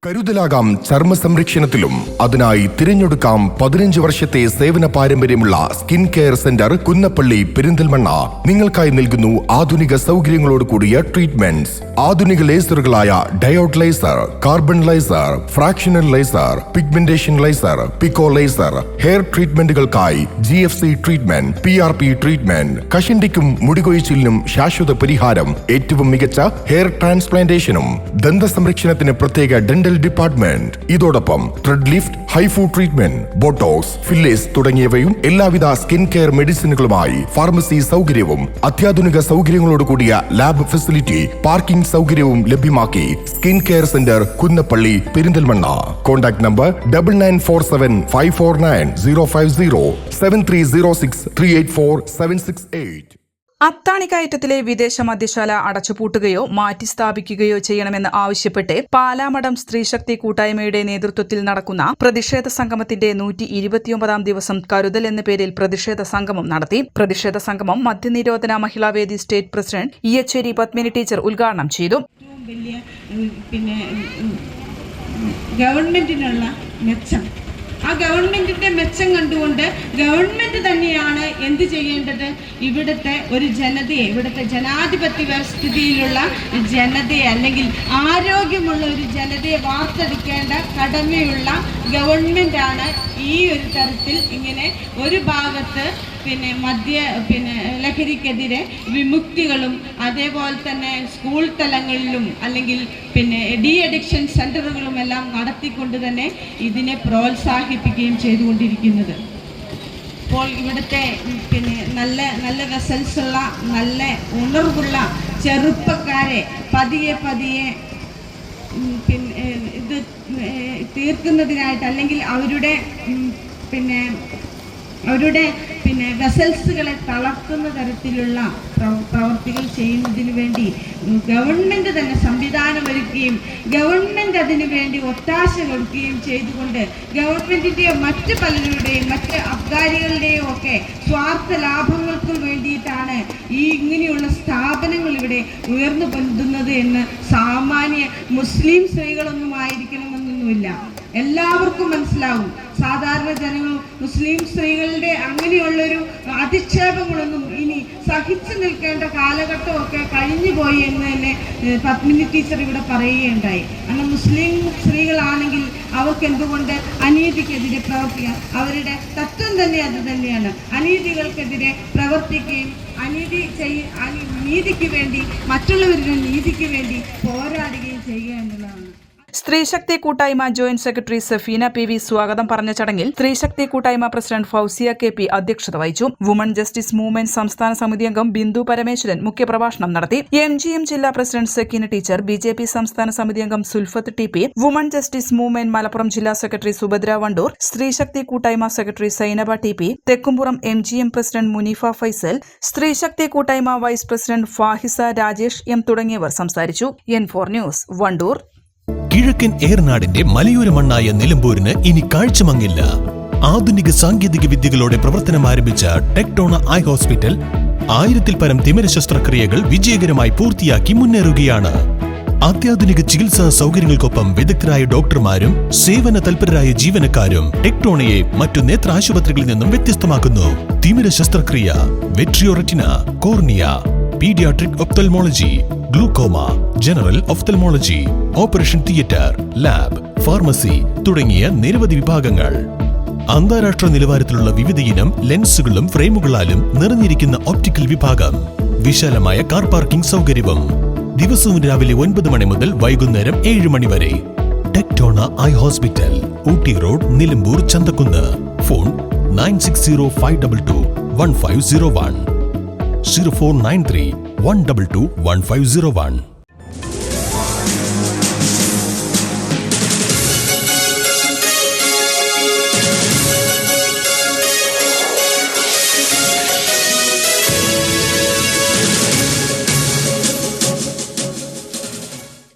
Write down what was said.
കരുതലാകാം ചർമ്മ സംരക്ഷണത്തിലും. അതിനായി തിരഞ്ഞെടുക്കാം 15 വർഷത്തെ സേവന പാരമ്പര്യമുള്ള skin care centre Kunnappally Perinthalmanna. നിങ്ങൾക്കായി നൽകുന്നു ആധുനിക സൗകര്യങ്ങളോട് കൂടിയ ട്രീറ്റ്മെന്റ്സ്. ആധുനിക ലേസറുകളായ diode laser, carbon laser, fractional laser, pigmentation laser, pico laser, hair ട്രീറ്റ്മെന്റുകൾക്കായി GFC ട്രീറ്റ്മെന്റ്, PRP ട്രീറ്റ്മെന്റ്, കഷണ്ടിക്കും മുടികൊഴിച്ചിലിനും ശാശ്വത പരിഹാരം, ഏറ്റവും മികച്ച ഹെയർ ട്രാൻസ്പ്ലാന്റേഷനും, ദന്ത സംരക്ഷണത്തിന് പ്രത്യേക ഡെന്റൽ ഡിപ്പാർട്ട്മെന്റ്. ഇതോടൊപ്പം thread lift, HIFU treatment, botox, fillers തുടങ്ങിയവയും എല്ലാവിധ സ്കിൻ കെയർ മെഡിസിനുകളുമായി ഫാർമസി സൗകര്യവും അത്യാധുനിക സൗകര്യങ്ങളോട് കൂടിയ ലാബ് ഫെസിലിറ്റി, പാർക്കിംഗ് സൗകര്യവും ലഭ്യമാക്കി skin care centre Kunnappally Perinthalmanna. Contact number 9947549050 7306384768. അത്താണിക്കയറ്റത്തിലെ വിദേശ മദ്യശാല അടച്ചുപൂട്ടുകയോ മാറ്റിസ്ഥാപിക്കുകയോ ചെയ്യണമെന്ന് ആവശ്യപ്പെട്ട് പാലാമഠം സ്ത്രീശക്തി കൂട്ടായ്മയുടെ നേതൃത്വത്തിൽ നടക്കുന്ന പ്രതിഷേധ സംഗമത്തിന്റെ 129ാം ദിവസം കരുതൽ എന്ന പേരിൽ പ്രതിഷേധ സംഗമം നടത്തി. പ്രതിഷേധ സംഗമം മദ്യനിരോധന മഹിളാവേദി state president Iyyacheri Padmini teacher ഉദ്ഘാടനം ചെയ്തു. ഗവൺമെന്റിനുള്ള മെച്ചം, ആ ഗവൺമെന്റിന്റെ മെച്ചം കണ്ടുകൊണ്ട് ഗവൺമെന്റ് തന്നെയാണ് എന്ത് ചെയ്യേണ്ടത്? ഇവിടുത്തെ ഒരു ജനതയെ, ഇവിടുത്തെ ജനാധിപത്യ വ്യവസ്ഥിതിയിലുള്ള ജനതയെ അല്ലെങ്കിൽ ആരോഗ്യമുള്ള ഒരു ജനതയെ വാർത്തെടുക്കേണ്ട കടമയുള്ള ഗവൺമെന്റാണ് ഈ ഒരു തരത്തിൽ ഇങ്ങനെ ഒരു ഭാഗത്ത് ലഹരിക്കെതിരെ വിമുക്തികളും അതേപോലെ തന്നെ സ്കൂൾ തലങ്ങളിലും അല്ലെങ്കിൽ ഡി അഡിക്ഷൻ സെന്ററുകളും എല്ലാം നടത്തിക്കൊണ്ട് തന്നെ ഇതിനെ പ്രോത്സാഹിപ്പിക്കുകയും ചെയ്തുകൊണ്ടിരിക്കുന്നത്. ഇപ്പോൾ ഇവിടുത്തെ നല്ല നല്ല വെസൽസുള്ള നല്ല ഉണർവുള്ള ചെറുപ്പക്കാരെ പതിയെ ഇത് തീർക്കുന്നതിനായിട്ട് അല്ലെങ്കിൽ അവരുടെ വെസൽസുകളെ തളർത്തുന്ന തരത്തിലുള്ള പ്രവർത്തികൾ ചെയ്യുന്നതിന് വേണ്ടി ഗവൺമെന്റ് തന്നെ സംവിധാനമൊരുക്കുകയും ഗവൺമെന്റ് അതിനു വേണ്ടി ഒത്താശ കൊടുക്കുകയും ചെയ്തുകൊണ്ട് ഗവൺമെന്റിന്റെയോ മറ്റ് പലരുടെയും മറ്റ് അബ്കാരികളുടെയും ഒക്കെ സ്വാർത്ഥ ലാഭങ്ങൾക്ക് വേണ്ടിയിട്ടാണ് ഈ ഇങ്ങനെയുള്ള സ്ഥാപനങ്ങൾ ഇവിടെ ഉയർന്നു പൊന്തുന്നത് എന്ന് സാമാന്യ മുസ്ലിം സ്ത്രീകളൊന്നും ആയിരിക്കണമെന്നൊന്നുമില്ല, എല്ലാവർക്കും മനസ്സിലാവും. സാധാരണ ജനങ്ങൾ മുസ്ലിം സ്ത്രീകളുടെ അങ്ങനെയുള്ളൊരു അധിക്ഷേപങ്ങളൊന്നും ഇനി സഹിച്ചു നിൽക്കേണ്ട കാലഘട്ടമൊക്കെ കഴിഞ്ഞു പോയി എന്ന് തന്നെ പത്മിനി ടീച്ചർ ഇവിടെ പറയുകയുണ്ടായി. കാരണം മുസ്ലിം സ്ത്രീകളാണെങ്കിൽ അവർക്ക് എന്തുകൊണ്ട് അനീതിക്കെതിരെ പ്രവർത്തിക്കാം? അവരുടെ തത്വം തന്നെ അത് തന്നെയാണ്. അനീതികൾക്കെതിരെ പ്രവർത്തിക്കുകയും നീതിക്ക് വേണ്ടി, മറ്റുള്ളവരുടെ നീതിക്ക് വേണ്ടി പോരാടുകയും ചെയ്യുക എന്നുള്ളതാണ്. സ്ത്രീശക്തി കൂട്ടായ്മ ജോയിന്റ് സെക്രട്ടറി സഫീന PV സ്വാഗതം പറഞ്ഞ ചടങ്ങിൽ സ്ത്രീശക്തി കൂട്ടായ്മ പ്രസിഡന്റ് ഫൗസിയ KP അധ്യക്ഷത വഹിച്ചു. വുമൺ ജസ്റ്റിസ് മൂവ്മെന്റ് സംസ്ഥാന സമിതി അംഗം ബിന്ദു പരമേശ്വരൻ മുഖ്യപ്രഭാഷണം നടത്തി. MGM ജില്ലാ പ്രസിഡന്റ് സക്കീന ടീച്ചർ, BJP സംസ്ഥാന സമിതി അംഗം Sulfath TP, woman justice movement Malappuram ജില്ലാ സെക്രട്ടറി സുഭദ്ര വണ്ടൂർ, സ്ത്രീശക്തി കൂട്ടായ്മ secretary Zainaba TP, Thekkumpuram MGM president Muneefa Faisal, സ്ത്രീശക്തി കൂട്ടായ്മ vice president Fahisa Rajesh M തുടങ്ങിയവർ സംസാരിച്ചു. N4 news, Wandoor. കിഴക്കൻ ഏറനാടിന്റെ മലയോര മണ്ണായ നിലമ്പൂരിന് ഇനി കാഴ്ചമങ്ങില്ല. ആധുനിക സാങ്കേതിക വിദ്യകളോടെ പ്രവർത്തനം ആരംഭിച്ച ടെക്ടോണ ഐ ഹോസ്പിറ്റൽ 1000-ൽ പരം തിമിര ശസ്ത്രക്രിയകൾ വിജയകരമായി പൂർത്തിയാക്കി മുന്നേറുകയാണ്. അത്യാധുനിക ചികിത്സാ സൗകര്യങ്ങൾക്കൊപ്പം വിദഗ്ധരായ ഡോക്ടർമാരും സേവന തൽപരരായ ജീവനക്കാരും ടെക്ടോണയെ മറ്റു നേത്ര ആശുപത്രികളിൽ നിന്നും വ്യത്യസ്തമാക്കുന്നു. തിമിര ശസ്ത്രക്രിയ, vitreo retina, cornea, paediatric ophthalmology, glaucoma, general ophthalmology, operation theatre, lab, pharmacy തുടങ്ങിയ നിരവധി വിഭാഗങ്ങൾ. അന്താരാഷ്ട്ര നിലവാരത്തിലുള്ള വിവിധയിനം ലെൻസുകളും ഫ്രെയിമുകളാലും നിറഞ്ഞിരിക്കുന്ന ഒപ്റ്റിക്കൽ വിഭാഗം, വിശാലമായ കാർ പാർക്കിംഗ് സൗകര്യവും. ദിവസവും രാവിലെ 9 മണി മുതൽ വൈകുന്നേരം 7 മണി വരെ. Tectona eye hospital, Ooty road, Nilambur, Chanthakkunnu. Phone 9605221501 0493 122 1501.